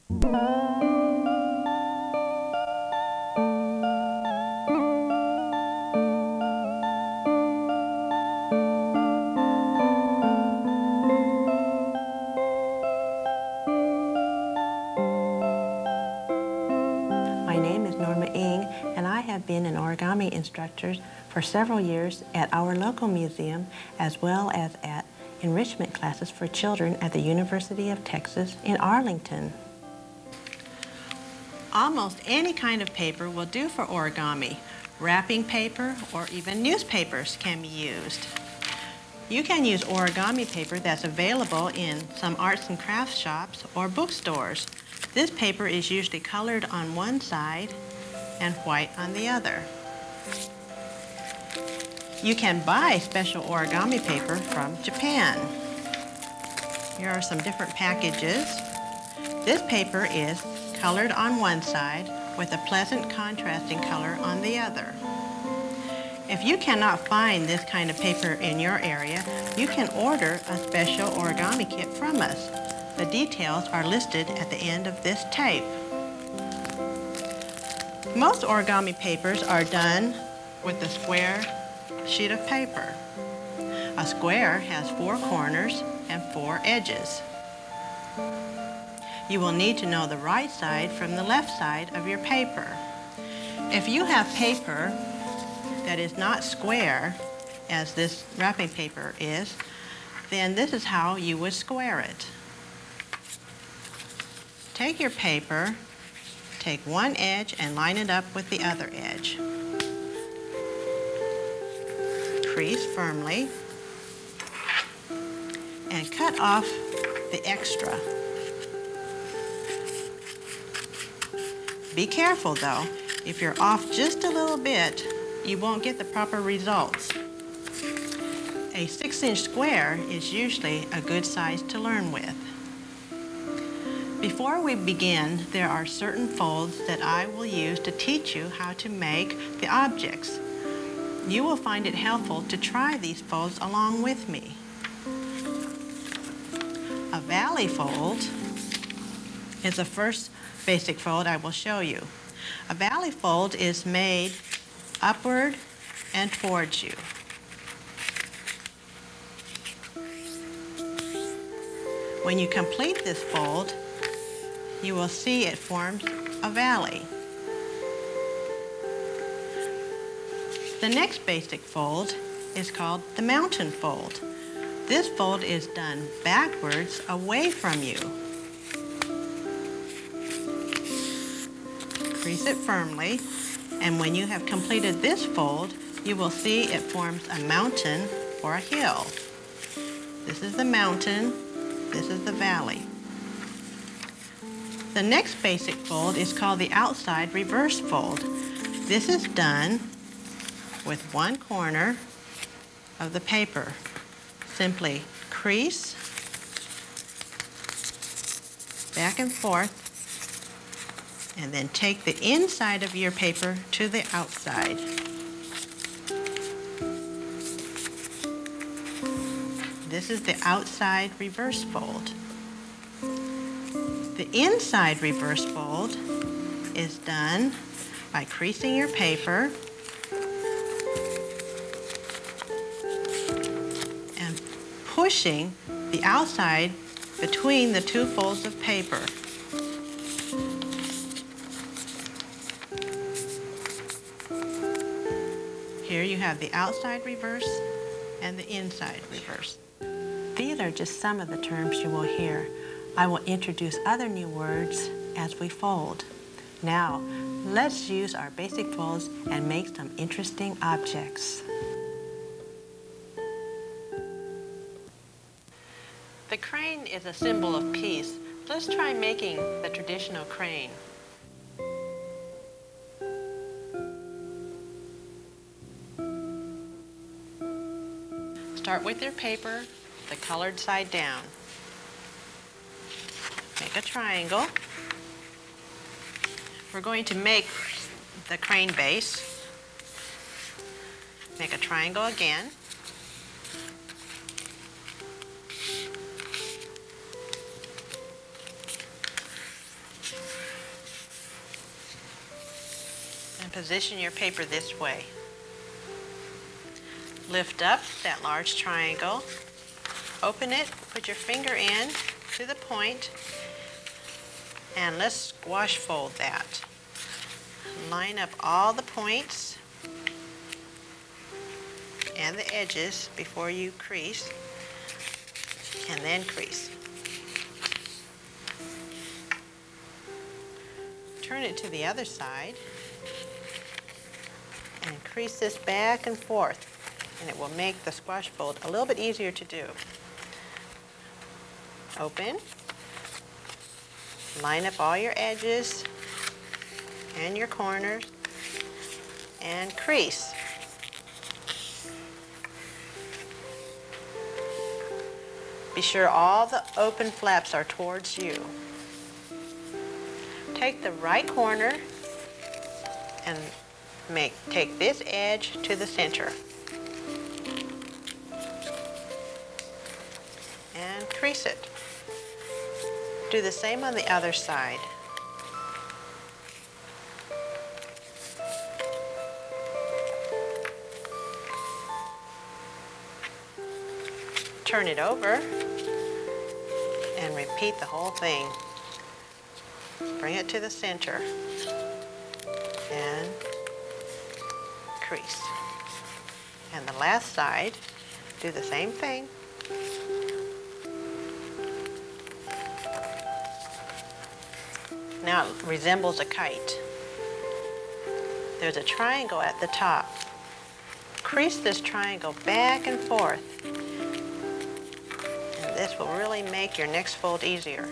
Have been an origami instructor for several years at our local museum, as well as at enrichment classes for children at the University of Texas in Arlington. Almost any kind of paper will do for origami. Wrapping paper or even newspapers can be used. You can use origami paper that's available in some arts and crafts shops or bookstores. This paper is usually colored on one side and white on the other. You can buy special origami paper from Japan. Here are some different packages. This paper is colored on one side with a pleasant contrasting color on the other. If you cannot find this kind of paper in your area, you can order a special origami kit from us. The details are listed at the end of this tape. Most origami papers are done with a square sheet of paper. A square has 4 corners and 4 edges. You will need to know the right side from the left side of your paper. If you have paper that is not square, as this wrapping paper is, then this is how you would square it. Take your paper, take one edge and line it up with the other edge. Crease firmly and cut off the extra. Be careful though, if you're off just a little bit, you won't get the proper results. A 6-inch square is usually a good size to learn with. Before we begin, there are certain folds that I will use to teach you how to make the objects. You will find it helpful to try these folds along with me. A valley fold is the first basic fold I will show you. A valley fold is made upward and towards you. When you complete this fold, you will see it forms a valley. The next basic fold is called the mountain fold. This fold is done backwards away from you. Crease it firmly, and when you have completed this fold, you will see it forms a mountain or a hill. This is the mountain, this is the valley. The next basic fold is called the outside reverse fold. This is done with one corner of the paper. Simply crease back and forth and then take the inside of your paper to the outside. This is the outside reverse fold. The inside reverse fold is done by creasing your paper and pushing the outside between the 2 folds of paper. Here you have the outside reverse and the inside reverse. These are just some of the terms you will hear. I will introduce other new words as we fold. Now, let's use our basic folds and make some interesting objects. The crane is a symbol of peace. Let's try making the traditional crane. Start with your paper, the colored side down. Make a triangle. We're going to make the crane base. Make a triangle again. position your paper this way. Lift up that large triangle, open it, put your finger in to the point, and let's squash fold that. Line up all the points and the edges before you crease, and then crease. Turn it to the other side and crease this back and forth, and it will make the squash fold a little bit easier to do. Open, line up all your edges and your corners, and crease. Be sure all the open flaps are towards you. Take the right corner and take this edge to the center. And crease it. Do the same on the other side. Turn it over and repeat the whole thing. Bring it to the center and crease. And the last side, do the same thing. Now it resembles a kite. There's a triangle at the top. Crease this triangle back and forth. And this will really make your next fold easier.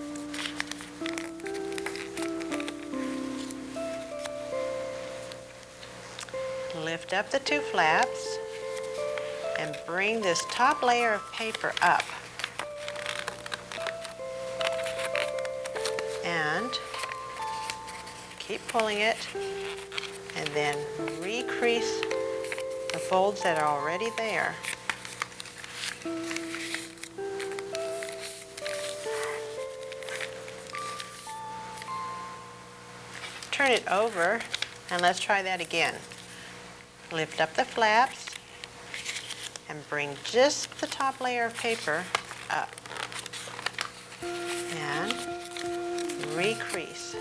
Lift up the two flaps and bring this top layer of paper up. And keep pulling it, and then recrease the folds that are already there. Turn it over, and let's try that again. Lift up the flaps and bring just the top layer of paper up. And recrease.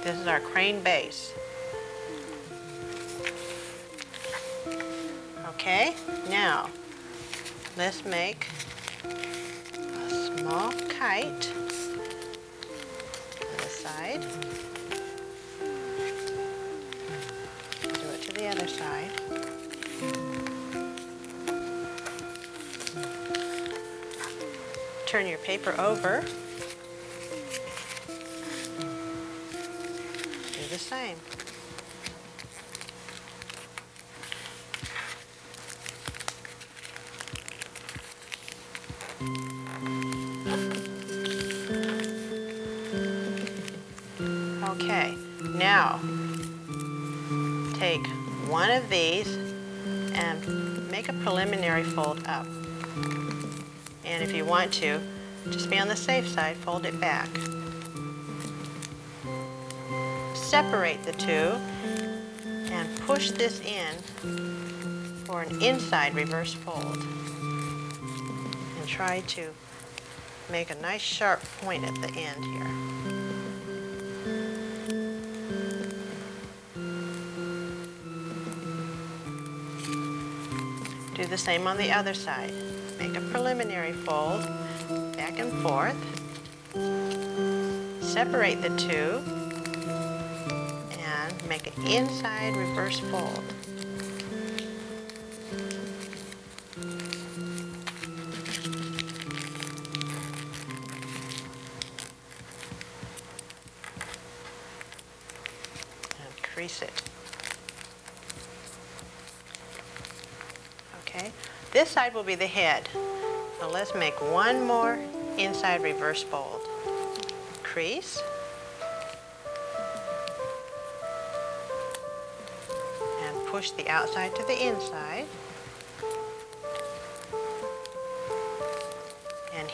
This is our crane base. Okay, now let's make a small kite on this side. Do it to the other side. Turn your paper over. Do the same. Okay, now take one of these and make a preliminary fold up. And if you want to, just be on the safe side, fold it back. Separate the two and push this in for an inside reverse fold. And try to make a nice sharp point at the end here. Do the same on the other side. Make a preliminary fold, back and forth. Separate the two and make an inside reverse fold. And crease it. Okay, this side will be the head. So let's make one more inside reverse fold. Crease. And push the outside to the inside.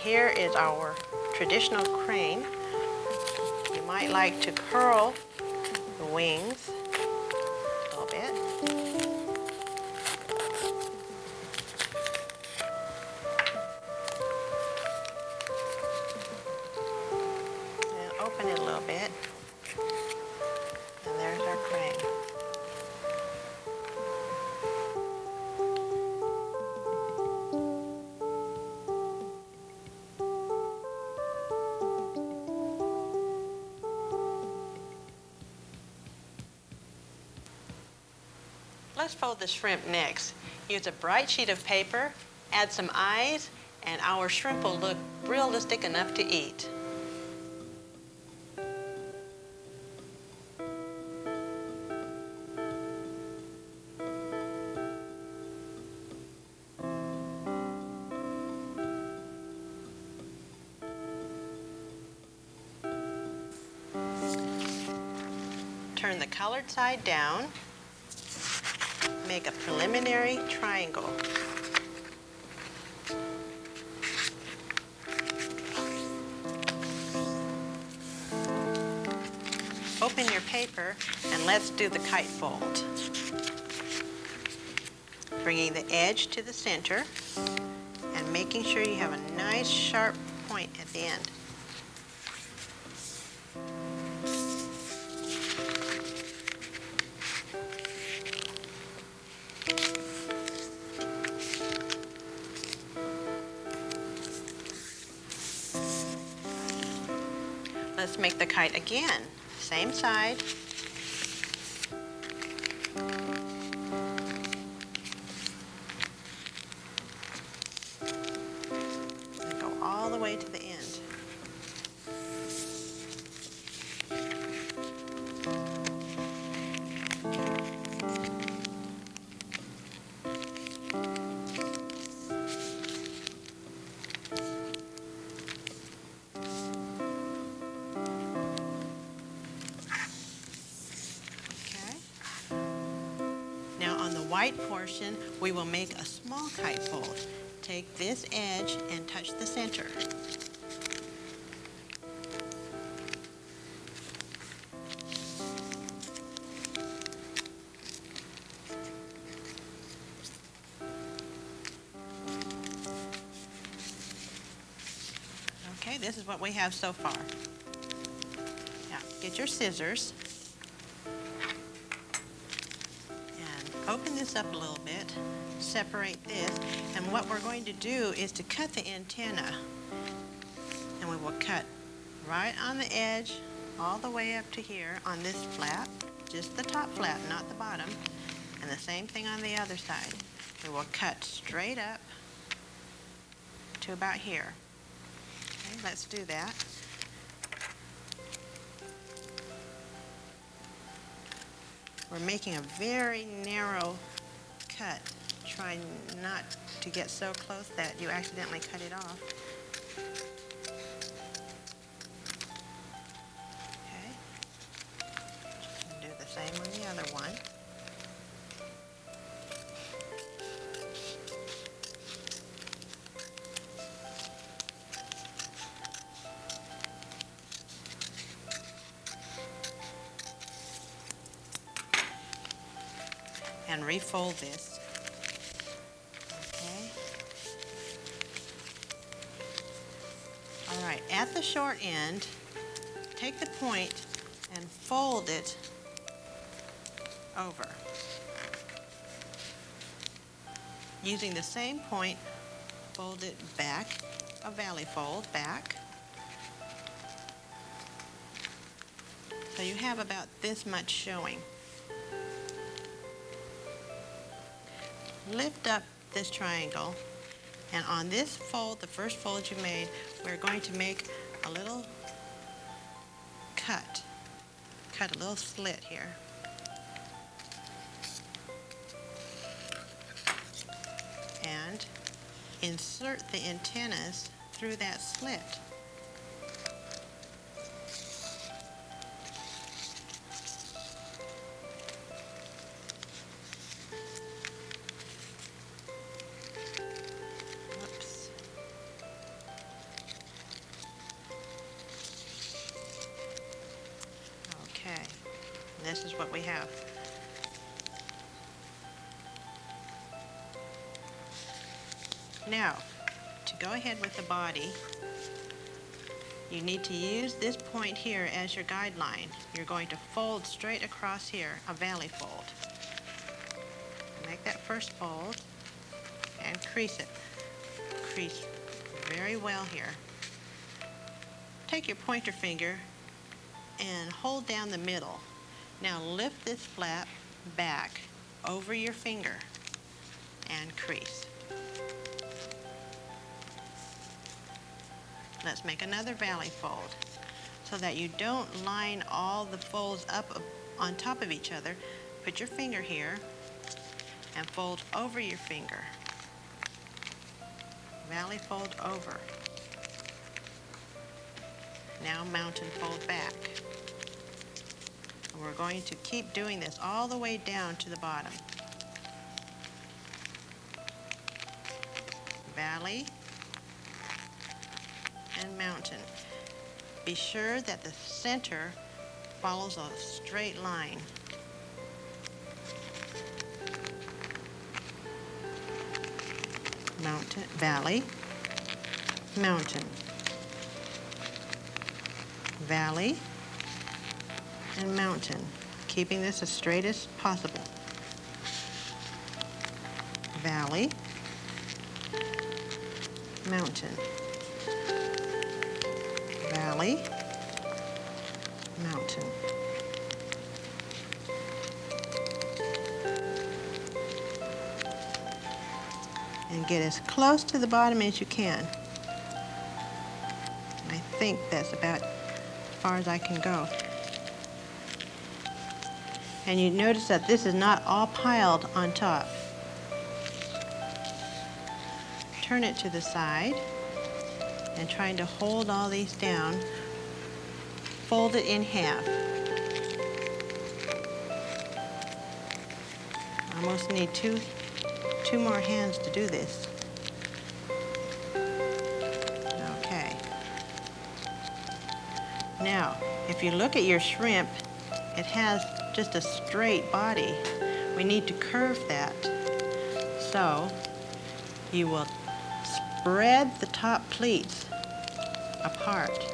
here is our traditional crane. You might like to curl the wings a little bit. And open it a little bit. And there's our crane. Let's fold the shrimp next. Use a bright sheet of paper, add some eyes, and our shrimp will look realistic enough to eat. Turn the colored side down. Make a preliminary triangle. Open your paper and let's do the kite fold. Bringing the edge to the center and making sure you have a nice sharp point at the end. Let's make the kite again. Same side. And go all the way to the end. On the white portion, we will make a small kite fold. Take this edge and touch the center. Okay, this is what we have so far. Now, get your scissors. Open this up a little bit, separate this, and what we're going to do is to cut the antenna. And we will cut right on the edge, all the way up to here on this flap, just the top flap, not the bottom, and the same thing on the other side. We will cut straight up to about here. Okay, let's do that. We're making a very narrow cut. Try not to get so close that you accidentally cut it off. Okay. Do the same on the other one. And refold this. Okay. All right, at the short end, take the point and fold it over. Using the same point, fold it back, a valley fold back. So you have about this much showing. Lift up this triangle, and on this fold, the first fold you made, we're going to make a little cut a little slit here. And insert the antennas through that slit. what we have. Now, to go ahead with the body, you need to use this point here as your guideline. You're going to fold straight across here, a valley fold. Make that first fold and crease it. Crease very well here. Take your pointer finger and hold down the middle. Now lift this flap back over your finger and crease. Let's make another valley fold so that you don't line all the folds up on top of each other. Put your finger here and fold over your finger. Valley fold over. Now mountain fold back. And we're going to keep doing this all the way down to the bottom. Valley and mountain. Be sure that the center follows a straight line. Mountain, valley, mountain, valley, and mountain, keeping this as straight as possible. Valley, mountain, valley, mountain. And get as close to the bottom as you can. I think that's about as far as I can go. And you notice that this is not all piled on top. Turn it to the side and trying to hold all these down. Fold it in half. Almost need two more hands to do this. Okay. Now, if you look at your shrimp, it has just a straight body. We need to curve that. So, you will spread the top pleats apart.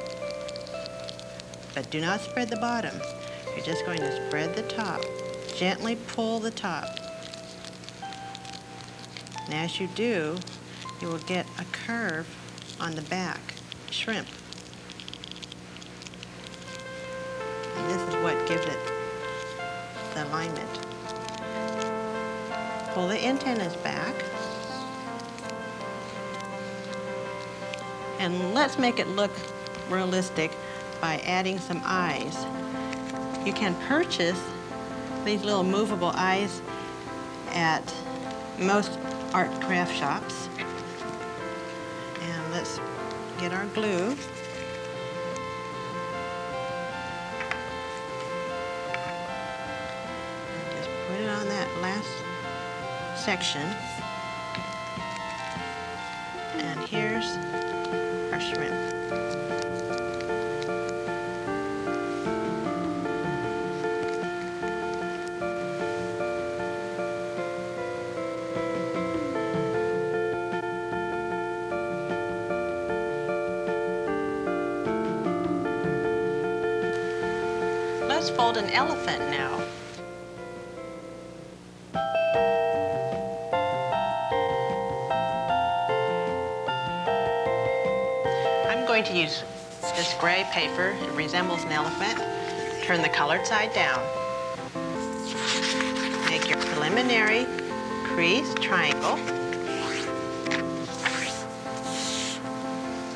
But do not spread the bottom. You're just going to spread the top. Gently pull the top. And as you do, you will get a curve on the back shrimp. And this is what gives it the alignment. Pull the antennas back. And let's make it look realistic by adding some eyes. You can purchase these little movable eyes at most art craft shops. And let's get our glue. And just put it on that last section. And here's our shrimp. Let's fold an elephant now. I'm going to use this gray paper. It resembles an elephant. Turn the colored side down. Make your preliminary crease triangle.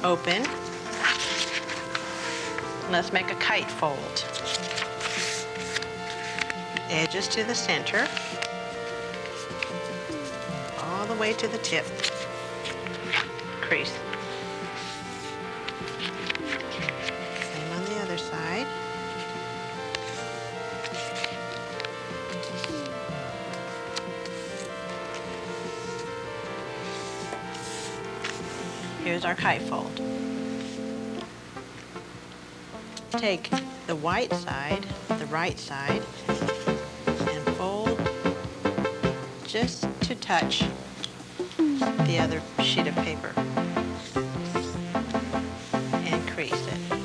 Open. Let's make a kite fold. Edges to the center, all the way to the tip. Crease. Same on the other side. Here's our kite fold. Take the white side, the right side, just to touch the other sheet of paper and crease it.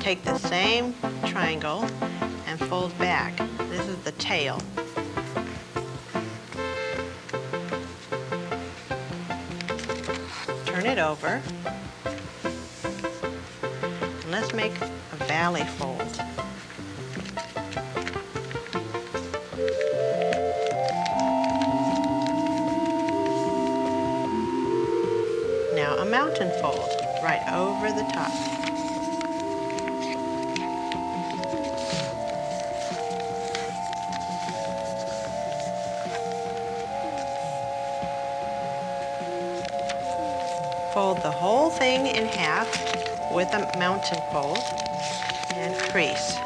Take the same triangle and fold back. This is the tail. Turn it over. And let's make a valley fold. Now a mountain fold right over the top. Fold the whole thing in half with a mountain fold and crease.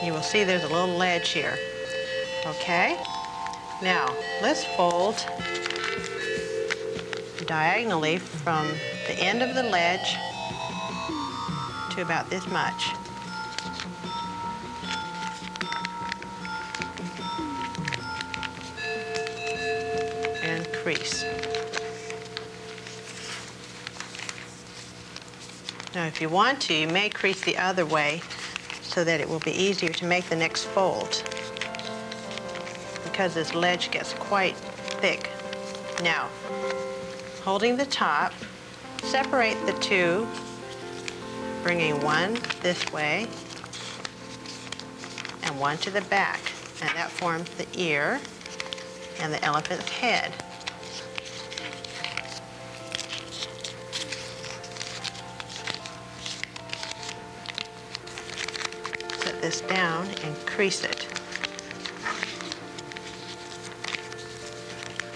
You will see there's a little ledge here. Okay? Now, let's fold diagonally from the end of the ledge to about this much. And crease. Now, if you want to, you may crease the other way so that it will be easier to make the next fold, because this ledge gets quite thick. Now, holding the top, separate the two, bringing one this way and one to the back, and that forms the ear and the elephant's head. Set this down and crease it.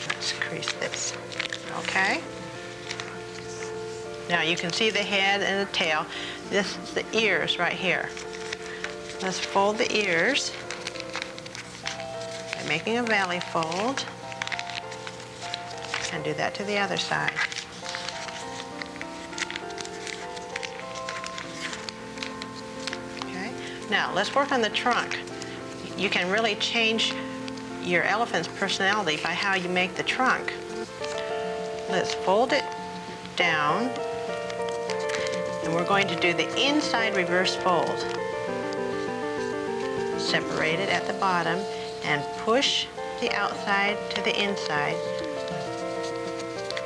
Let's crease this, okay? Now you can see the head and the tail. This is the ears right here. Let's fold the ears by making a valley fold, and do that to the other side. Okay, now let's work on the trunk. You can really change your elephant's personality by how you make the trunk. Let's fold it down, and we're going to do the inside reverse fold. Separate it at the bottom and push the outside to the inside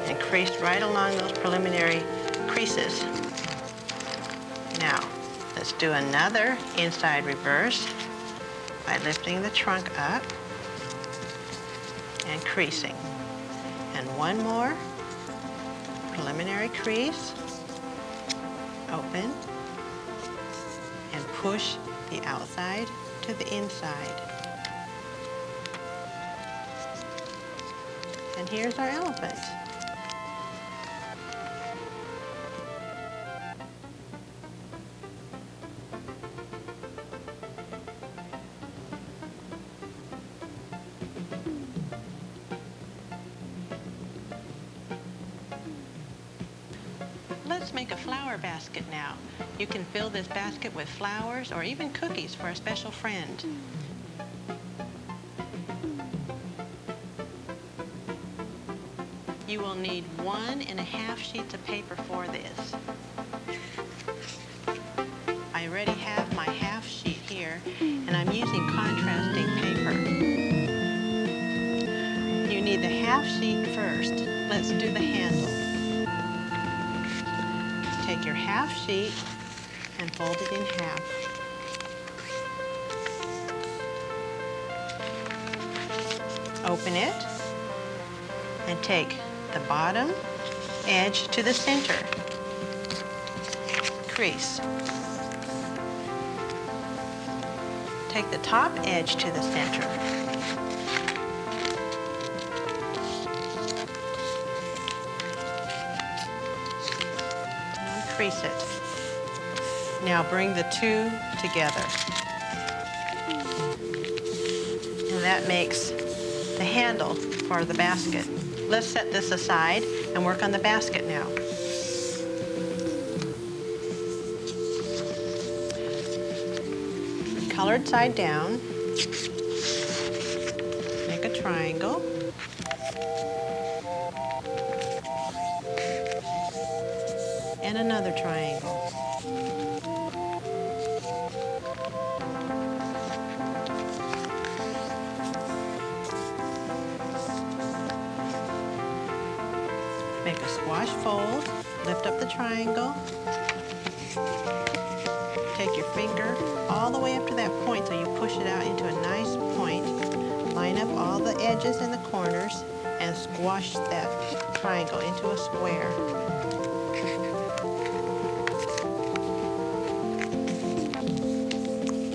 and crease right along those preliminary creases. Now, let's do another inside reverse by lifting the trunk up and creasing. And one more preliminary crease. Open and push the outside to the inside. And here's our elephant. Let's make a flower basket now. You can fill this basket with flowers or even cookies for a special friend. You will need 1.5 sheets of paper for this. I already have my half sheet here, and I'm using contrasting paper. You need the half sheet first. Let's do the handle. Take your half sheet and fold it in half. Open it and take the bottom edge to the center. Crease. Take the top edge to the center. And crease it. Now bring the two together. And that makes the handle for the basket. Let's set this aside and work on the basket now. Colored side down, make a triangle, and another triangle. Make a squash fold, lift up the triangle, take your finger all the way up to that point so you push it out into a nice point. Line up all the edges and the corners and squash that triangle into a square.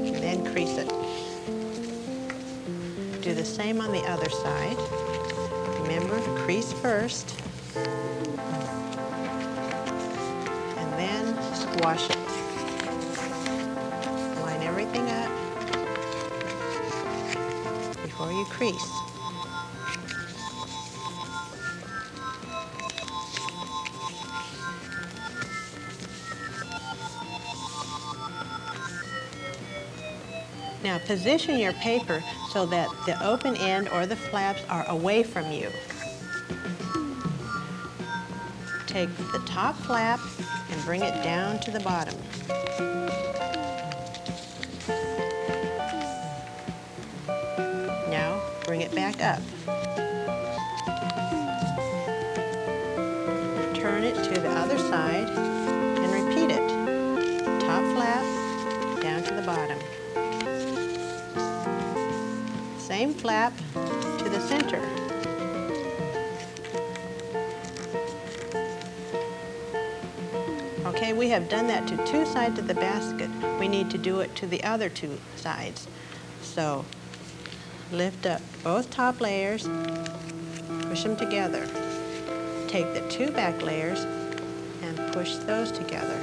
And then crease it. Do the same on the other side. Remember, crease first. And then squash it. Line everything up before you crease. Now position your paper so that the open end or the flaps are away from you. Take the top flap and bring it down to the bottom. Now bring it back up. Turn it to the other side and repeat it. Top flap down to the bottom. Same flap to the center. Okay, we have done that to two sides of the basket. We need to do it to the other two sides. So lift up both top layers, push them together. Take the two back layers and push those together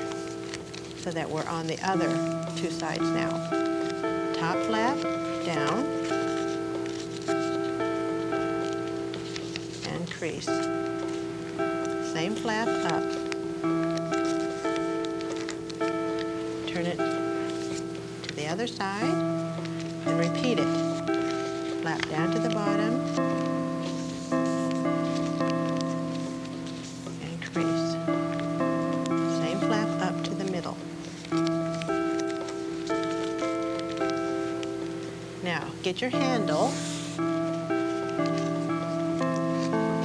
so that we're on the other two sides now. Top flap down and crease. Same flap up. Turn it to the other side and repeat it. Flap down to the bottom and crease. Same flap up to the middle. Now get your handle,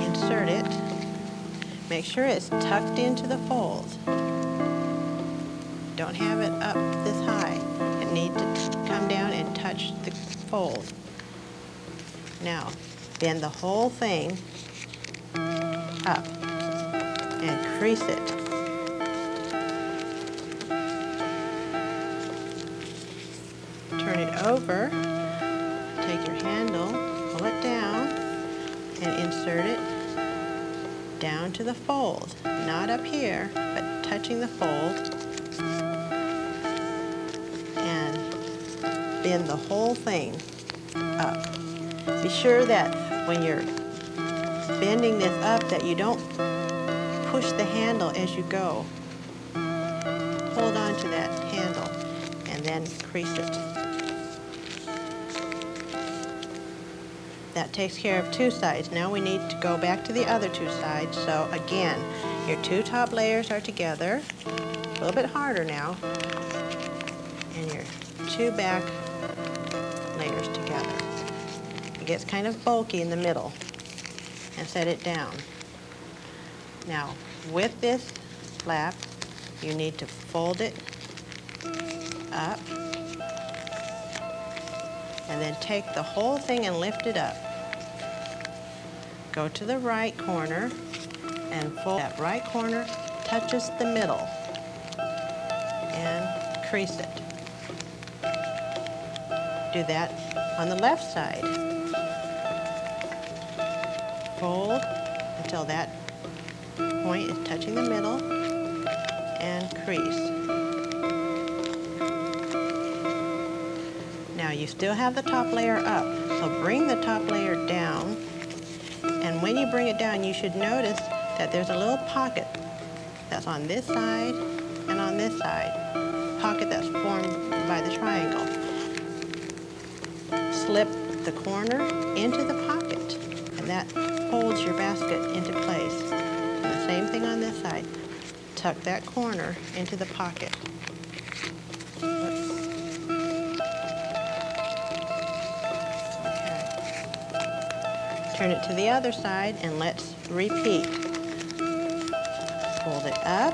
insert it, make sure it's tucked into the fold. Don't have it up this high. It needs to come down and touch the fold. Now, bend the whole thing up and crease it. Turn it over, take your handle, pull it down, and insert it down to the fold. Not up here, but touching the fold. Bend the whole thing up. Be sure that when you're bending this up that you don't push the handle as you go. Hold on to that handle and then crease it. That takes care of two sides. Now we need to go back to the other two sides. So again, your two top layers are together. A little bit harder now. And your two back layers together. It gets kind of bulky in the middle, and set it down. Now, with this flap, you need to fold it up, and then take the whole thing and lift it up. Go to the right corner, and fold that right corner touches the middle, and crease it. Do that on the left side. Fold until that point is touching the middle and crease. Now you still have the top layer up, so bring the top layer down, and when you bring it down, you should notice that there's a little pocket that's on this side and on this side. Pocket that's formed by the triangle. Slip the corner into the pocket, and that holds your basket into place. And the same thing on this side. Tuck that corner into the pocket. Turn it to the other side and let's repeat. Fold it up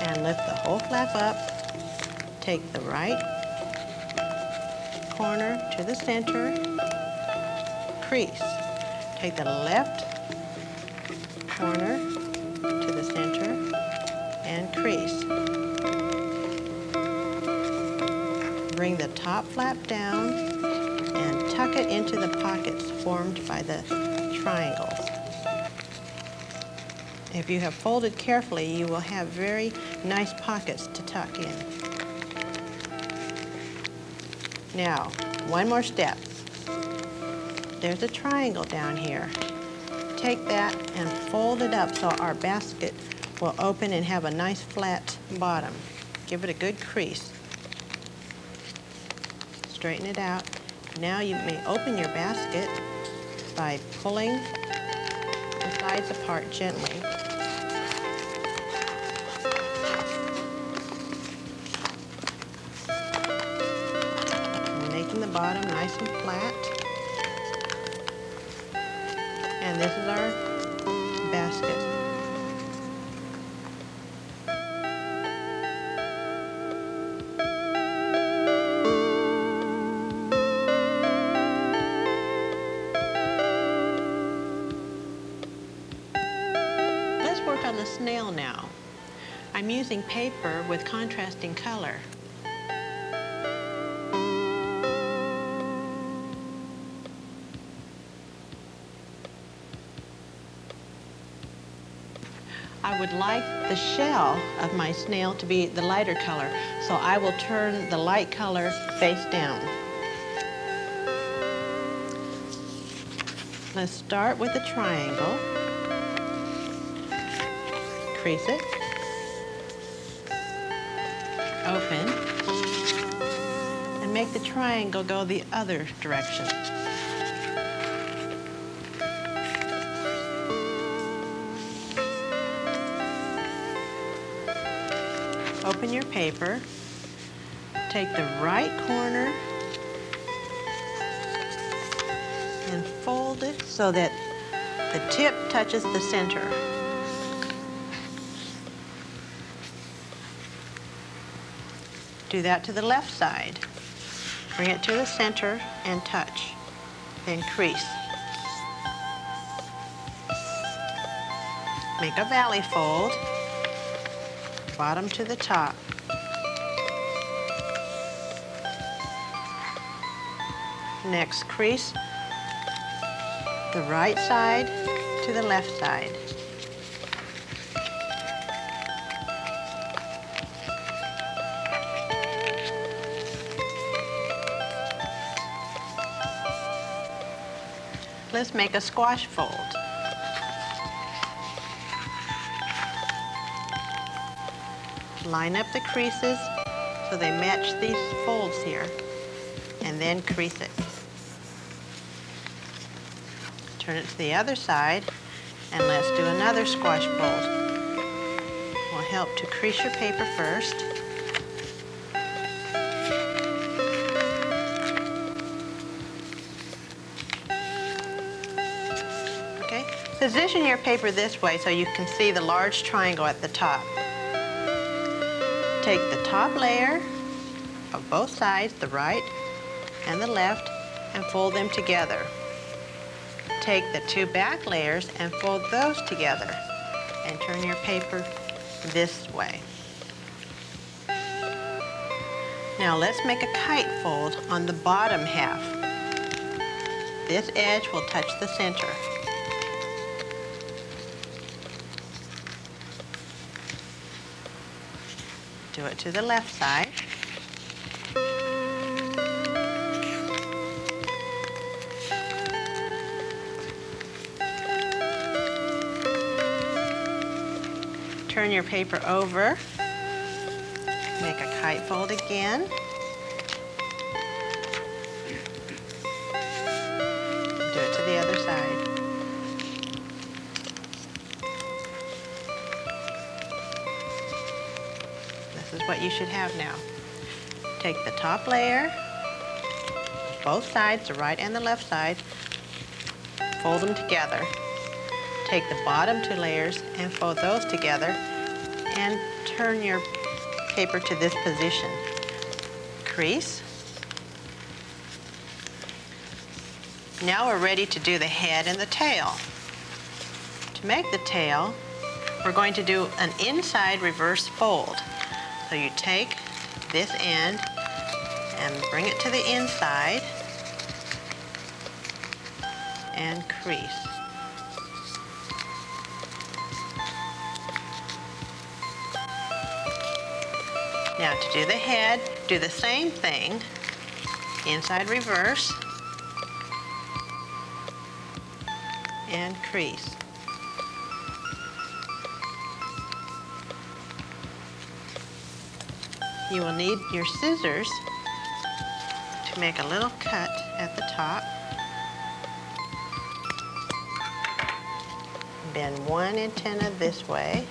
and lift the whole flap up. Take the right corner to the center, crease. Take the left corner to the center and crease. Bring the top flap down and tuck it into the pockets formed by the triangles. If you have folded carefully, you will have very nice pockets to tuck in. Now, one more step. There's a triangle down here. Take that and fold it up so our basket will open and have a nice flat bottom. Give it a good crease. Straighten it out. Now you may open your basket by pulling the sides apart gently. And making the bottom nice and flat. And this is our basket. On the snail now. I'm using paper with contrasting color. I would like the shell of my snail to be the lighter color, so I will turn the light color face down. Let's start with a triangle. Crease it, open, and make the triangle go the other direction. Open your paper, take the right corner and fold it so that the tip touches the center. Do that to the left side. Bring it to the center and touch. Then crease. Make a valley fold, bottom to the top. Next, crease the right side to the left side. Let's make a squash fold. Line up the creases so they match these folds here, and then crease it. Turn it to the other side, and let's do another squash fold. Will help to crease your paper first. Position your paper this way so you can see the large triangle at the top. Take the top layer of both sides, the right and the left, and fold them together. Take the two back layers and fold those together, and turn your paper this way. Now let's make a kite fold on the bottom half. This edge will touch the center. Do it to the left side. Turn your paper over. Make a kite fold again. Do it to the other side. This is what you should have now. Take the top layer, both sides, the right and the left side, fold them together. Take the bottom two layers and fold those together and turn your paper to this position. Crease. Now we're ready to do the head and the tail. To make the tail, we're going to do an inside reverse fold. So you take this end and bring it to the inside and crease. Now to do the head, do the same thing, inside reverse and crease. You will need your scissors to make a little cut at the top. Bend one antenna this way.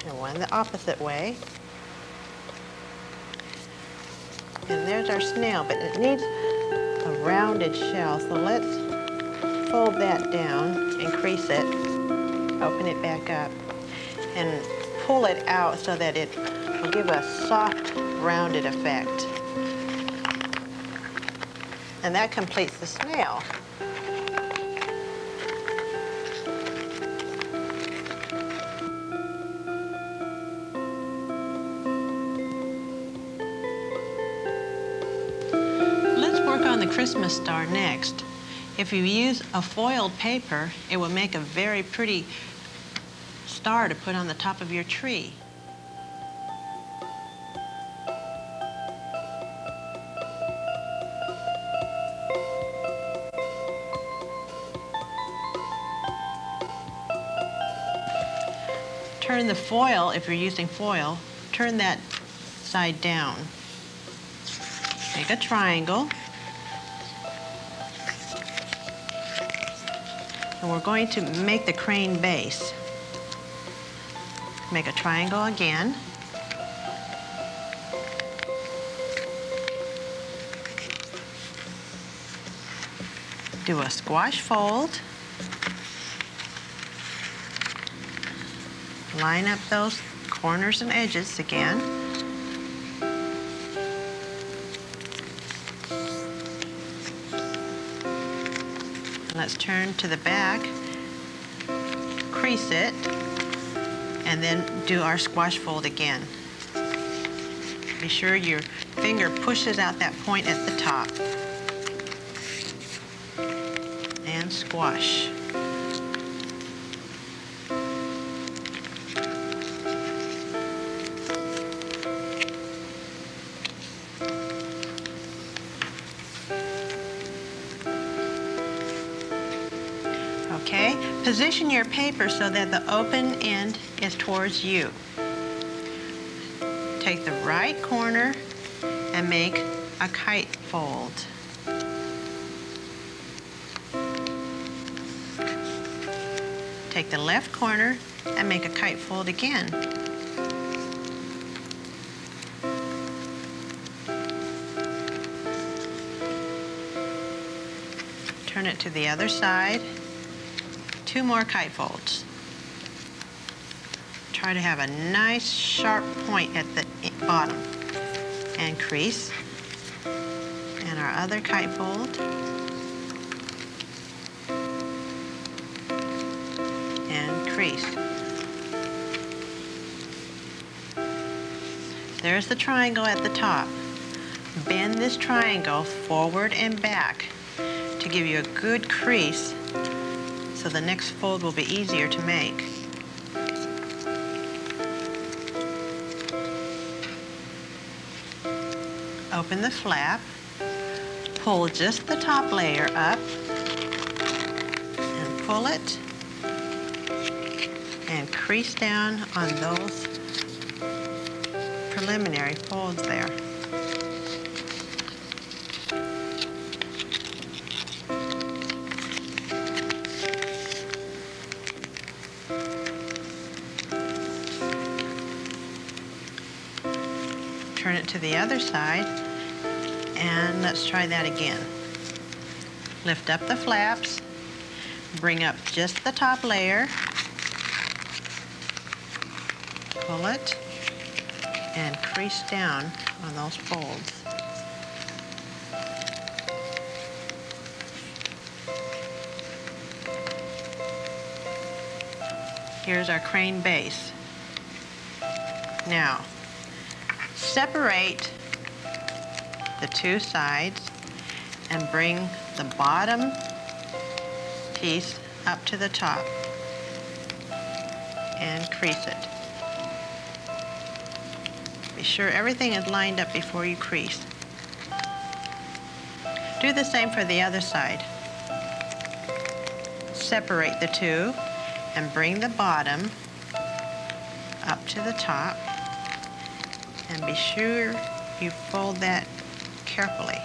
And one the opposite way. And there's our snail, but it needs a rounded shell, so let's fold that down and crease it, open it back up, and pull it out so that it will give a soft, rounded effect. And that completes the snail. On the Christmas star next. If you use a foiled paper, it will make a very pretty star to put on the top of your tree. Turn the foil, if you're using foil, turn that side down. Make a triangle. And we're going to make the crane base. Make a triangle again. Do a squash fold. Line up those corners and edges again. Let's turn to the back, crease it, and then do our squash fold again. Be sure your finger pushes out that point at the top. And squash. Okay, position your paper so that the open end is towards you. Take the right corner and make a kite fold. Take the left corner and make a kite fold again. Turn it to the other side. 2 more kite folds. Try to have a nice sharp point at the bottom and crease. And our other kite fold. And crease. There's the triangle at the top. Bend this triangle forward and back to give you a good crease so the next fold will be easier to make. Open the flap, pull just the top layer up, and pull it and crease down on those preliminary folds there. Turn it to the other side, and let's try that again. Lift up the flaps, bring up just the top layer, pull it, and crease down on those folds. Here's our crane base. Now, separate the two sides and bring the bottom piece up to the top and crease it. Be sure everything is lined up before you crease. Do the same for the other side. Separate the two and bring the bottom up to the top, and be sure you fold that carefully.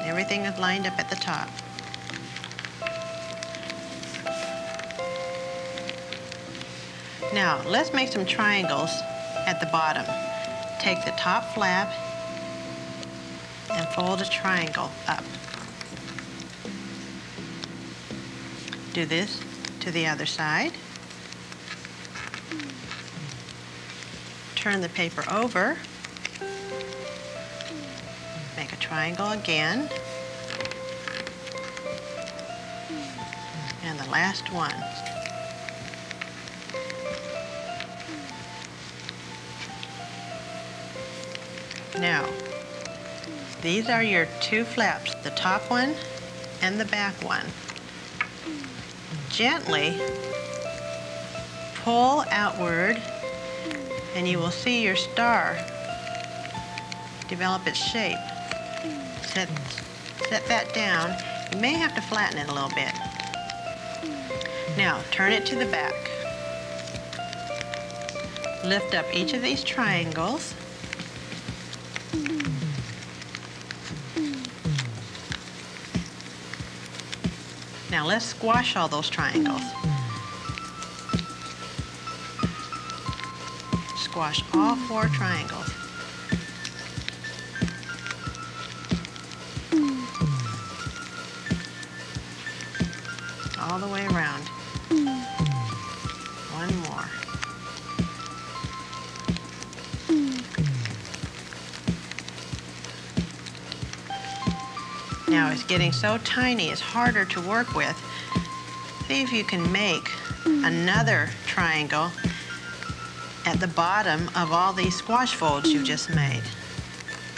Everything is lined up at the top. Now, let's make some triangles at the bottom. Take the top flap and fold a triangle up. Do this to the other side. Turn the paper over. Make a triangle again. And the last one. Now, these are your two flaps, the top one and the back one. Gently pull outward, and you will see your star develop its shape. Set that down. You may have to flatten it a little bit. Now, turn it to the back. Lift up each of these triangles. Now let's squash all those triangles. Squash all four triangles. All the way around. One more. Now it's getting so tiny, it's harder to work with. See if you can make another triangle at the bottom of all these squash folds you just made.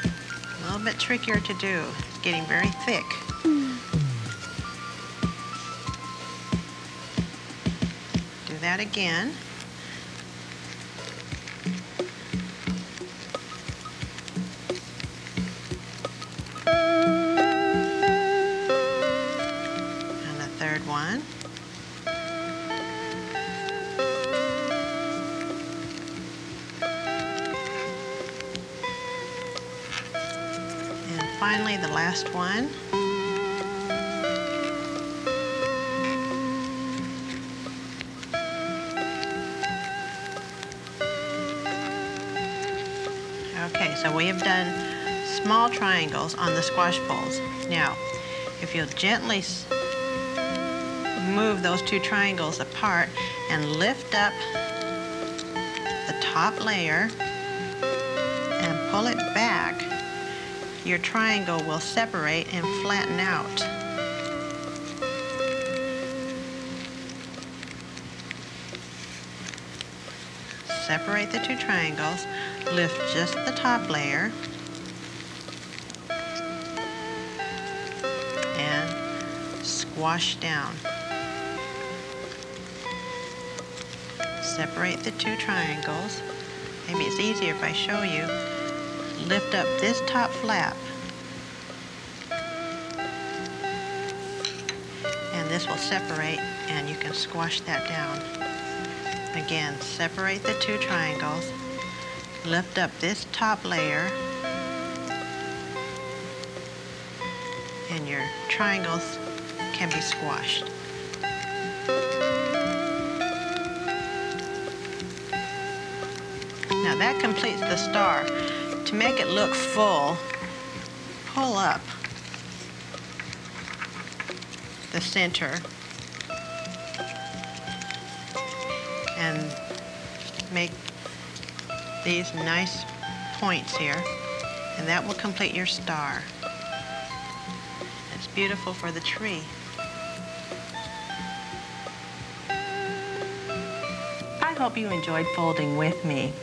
A little bit trickier to do. It's getting very thick. Do that again. One. And finally the last one. Okay, so we have done small triangles on the squash poles. Now, if you'll gently move those two triangles apart and lift up the top layer and pull it back, your triangle will separate and flatten out. Separate the two triangles, lift just the top layer, and squash down. Separate the two triangles. Maybe it's easier if I show you. Lift up this top flap this will separate and you can squash that down. Again, separate the two triangles, lift up this top layer, and your triangles can be squashed. Now that completes the star. To make it look full, pull up the center and make these nice points here, and that will complete your star. It's beautiful for the tree. I hope you enjoyed folding with me.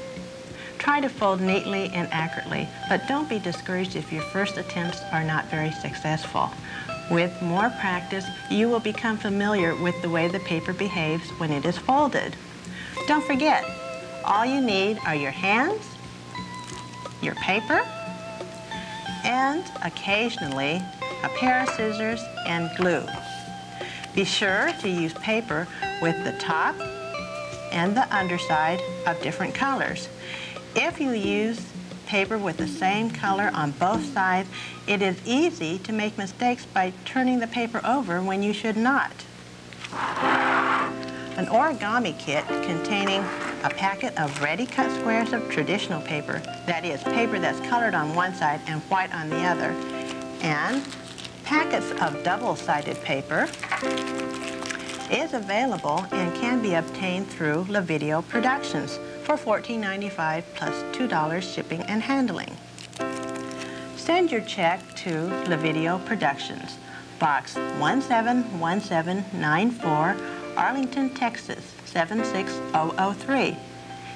Try to fold neatly and accurately, but don't be discouraged if your first attempts are not very successful. With more practice, you will become familiar with the way the paper behaves when it is folded. Don't forget, all you need are your hands, your paper, and occasionally a pair of scissors and glue. Be sure to use paper with the top and the underside of different colors. If you use paper with the same color on both sides, it is easy to make mistakes by turning the paper over when you should not. An origami kit containing a packet of ready-cut squares of traditional paper, that is, paper that's colored on one side and white on the other, and packets of double-sided paper is available and can be obtained through Video Productions for $14.95 plus $2 shipping and handling. Send your check to Video Productions, Box 171794, Arlington, Texas 76003,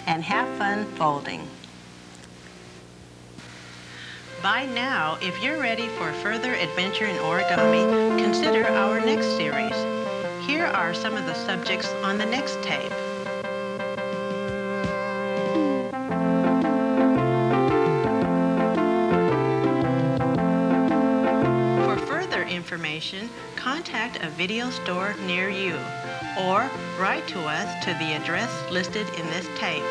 and have fun folding. By now, if you're ready for further adventure in origami, consider our next series. Here are some of the subjects on the next tape. For further information, contact a video store near you or write to us to the address listed in this tape.